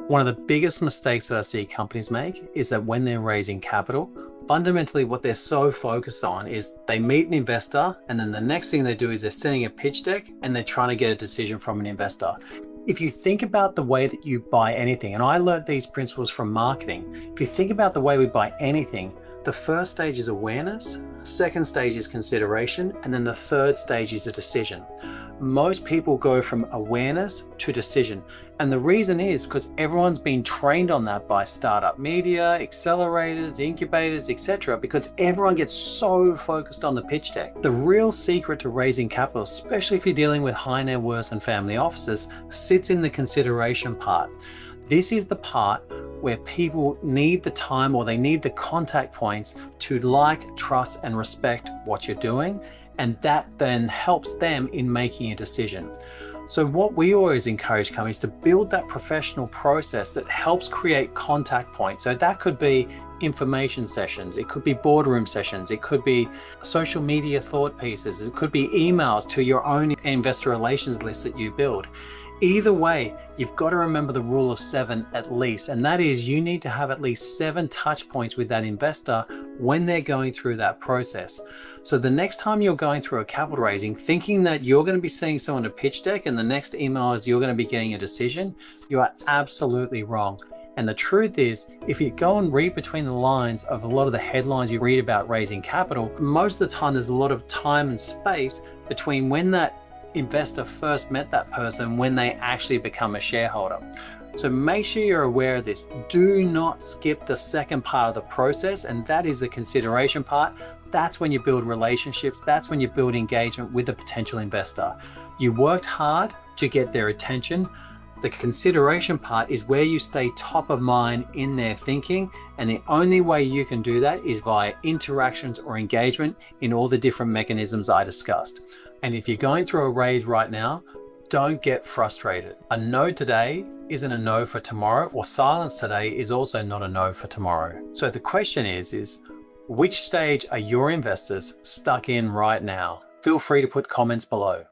One of the biggest mistakes that I see companies make is that when they're raising capital, fundamentally what they're so focused on is they meet an investor and then the next thing they do is they're sending a pitch deck and they're trying to get a decision from an investor. If you think about the way that you buy anything, and I learned these principles from marketing, if you think about the way we buy anything, the first stage is awareness, second stage is consideration, and then the third stage is a decision. Most people go from awareness to decision. And the reason is because everyone's been trained on that by startup media, accelerators, incubators, etc. because everyone gets so focused on the pitch deck. The real secret to raising capital, especially if you're dealing with high net worth and family offices, sits in the consideration part. This is the part where people need the time or they need the contact points to like, trust, and respect what you're doing. And that then helps them in making a decision. So what we always encourage companies to build that professional process that helps create contact points. So that could be information sessions, it could be boardroom sessions, it could be social media thought pieces, it could be emails to your own investor relations list that you build. Either way, you've got to remember the rule of 7 at least, and that is you need to have at least 7 touch points with that investor when they're going through that process. So the next time you're going through a capital raising, thinking that you're going to be seeing someone a pitch deck and the next email is you're going to be getting a decision, you are absolutely wrong. And the truth is, if you go and read between the lines of a lot of the headlines you read about raising capital, most of the time there's a lot of time and space between when that investor first met that person when they actually become a shareholder. So make sure you're aware of this. Do not skip the second part of the process, and that is the consideration part. That's when you build relationships. That's when you build engagement with a potential investor. You worked hard to get their attention. The consideration part is where you stay top of mind in their thinking, and the only way you can do that is via interactions or engagement in all the different mechanisms I discussed. And if you're going through a raise right now, don't get frustrated. A no today isn't a no for tomorrow, or silence today is also not a no for tomorrow. So the question is which stage are your investors stuck in right now? Feel free to put comments below.